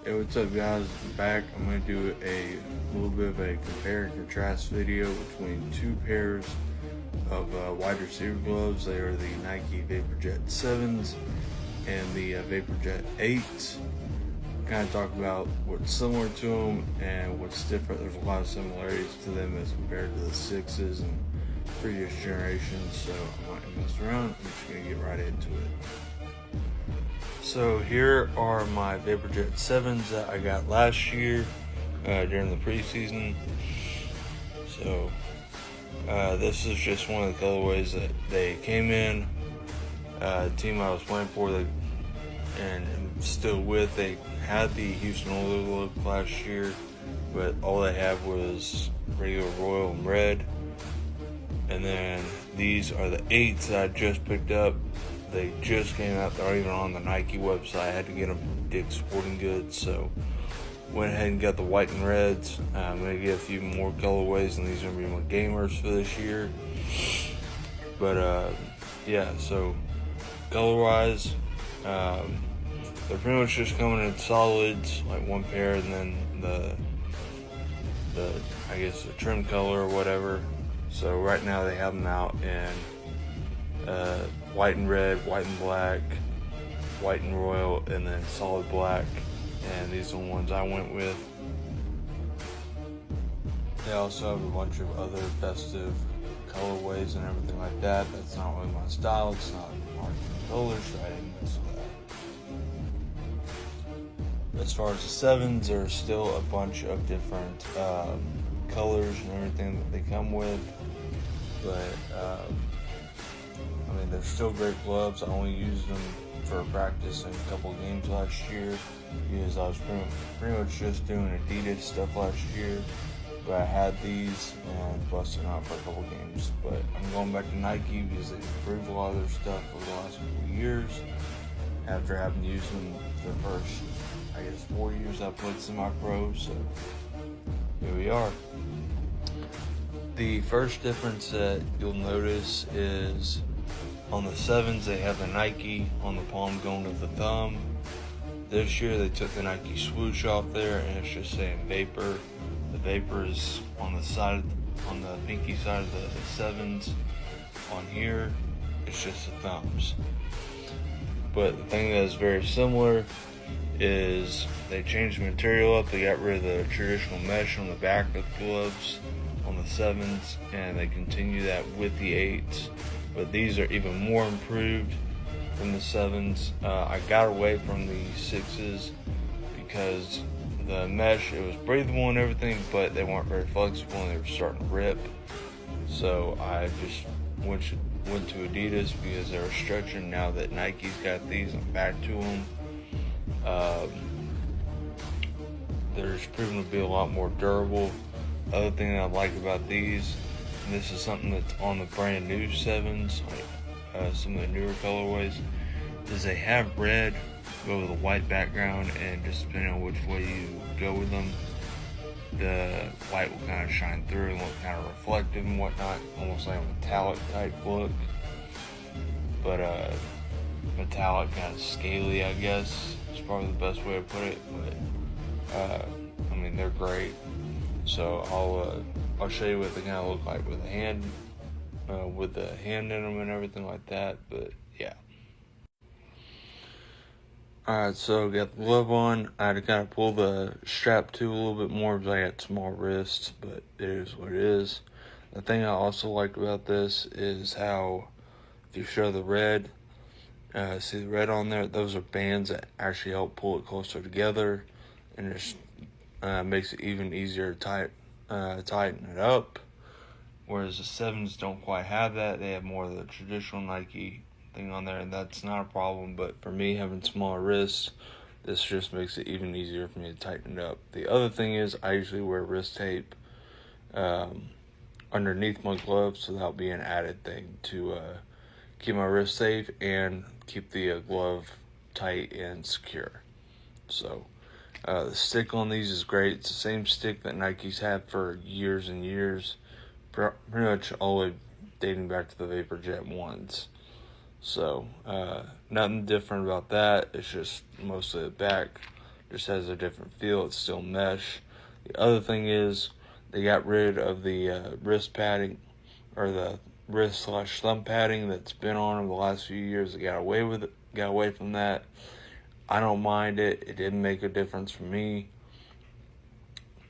Hey, what's up, guys? I'm back. I'm going to do a little bit of a compare and contrast video between two pairs of wide receiver gloves. They are the Nike VJ7s and the VJ8s. Kind of talk about what's similar to them and what's different. There's a lot of similarities to them as compared to the 6s and previous generations, so I'm not going to mess around. I'm just going to get right into it. So here are my VJ7s that I got last year during the preseason. So this is just one of the colorways that they came in. The team I was playing for, and am still with, they had the Houston Oilers look last year, but all they had was regular royal and red. And then these are the 8s that I just picked up. They just came out. They're even on the Nike website. I had to get them from Dick's Sporting Goods, so went ahead and got the white and reds. I'm going to get a few more colorways, and these are going to be my gamers for this year. But yeah, so color-wise, they're pretty much just coming in solids, like one pair, and then the I guess the trim color or whatever. So right now they have them out in white and red, white and black, white and royal, and then solid black. And these are the ones I went with. They also have a bunch of other festive colorways and everything like that. That's not really my style. It's not marketing colors, so I didn't mess with that. As far as the 7s, there's still a bunch of different colors and everything that they come with. But I mean, they're still great gloves. I only used them for practice in a couple games last year because I was pretty much just doing Adidas stuff last year. But I had these and busted out for a couple games. But I'm going back to Nike because they've improved a lot of their stuff over the last couple years. After having used them the first, I guess, 4 years I played semi-pro, so here we are. The first difference that you'll notice is on the 7s, they have the Nike on the palm going to the thumb. This year, they took the Nike swoosh off there, and it's just saying Vapor. The Vapor is on the side, on the pinky side of the 7s. On here, it's just the thumbs. But the thing that is very similar is they changed the material up. They got rid of the traditional mesh on the back of the gloves on the 7s, and they continue that with the 8s. But these are even more improved from the 7s. I got away from the 6s because the mesh, it was breathable and everything, but they weren't very flexible and they were starting to rip. So I just went to Adidas because they were stretching. Now that Nike's got these, I'm back to them. They're just proven to be a lot more durable. The other thing that I like about these, and this is something that's on the brand new 7s, like some of the newer colorways, is they have red go with a white background, and just depending on which way you go with them, the white will kind of shine through and look kind of reflective and whatnot, almost like a metallic type look. But metallic, kind of scaly, I guess, is probably the best way to put it. But I mean, they're great. So I'll show you what they kind of look like with the hand in them and everything like that. But yeah. Alright, so got the glove on. I had to kind of pull the strap to a little bit more because I got small wrists, but it is what it is. The thing I also like about this is how, if you show the red, see the red on there, those are bands that actually help pull it closer together, and just makes it even easier to tighten it up. Whereas the 7s don't quite have that. They have more of the traditional Nike thing on there, and that's not a problem. But for me, having smaller wrists, this just makes it even easier for me to tighten it up. The other thing is I usually wear wrist tape underneath my gloves, so that'll be an added thing to keep my wrist safe and keep the glove tight and secure. So the stick on these is great. It's the same stick that Nike's had for years and years, pretty much all the way dating back to the VJ1s. So nothing different about that. It's just mostly the back just has a different feel. It's still mesh. The other thing is they got rid of the wrist padding, or the wrist/thumb padding that's been on them the last few years. They got away with it. Got away from that. I don't mind it. It didn't make a difference for me.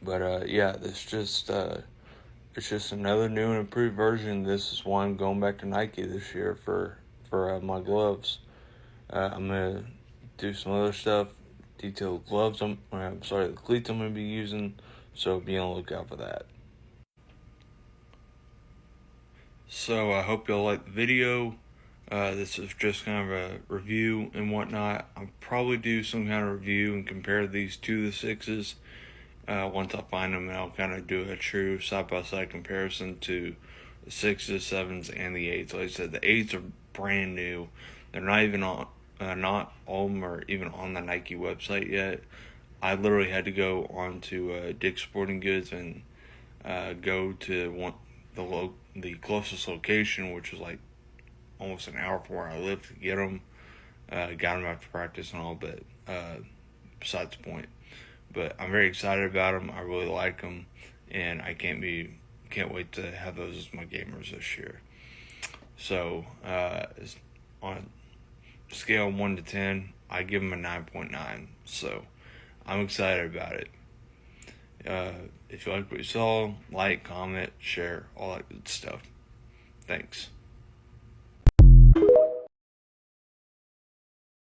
But yeah, it's just another new and improved version. This is why I'm going back to Nike this year for my gloves. I'm gonna do some other stuff, detail the gloves. The cleats I'm gonna be using. So be on the lookout for that. So I hope y'all like the video. This is just kind of a review and whatnot. I'll probably do some kind of review and compare these to the 6s once I find them, and I'll kind of do a true side-by-side comparison to the 6s, 7s, and the 8s. Like I said, the 8s are brand new. They're not even on, not all of them are even on the Nike website yet. I literally had to go onto Dick's Sporting Goods and go to the closest location, which was like almost an hour from where I live, to get them. Got them after practice and all, but besides the point. But I'm very excited about them. I really like them, and I can't wait to have those as my gamers this year. So on a scale of 1 to 10, I give them a 9.9. So I'm excited about it. If you like what you saw, like, comment, share, all that good stuff. Thanks.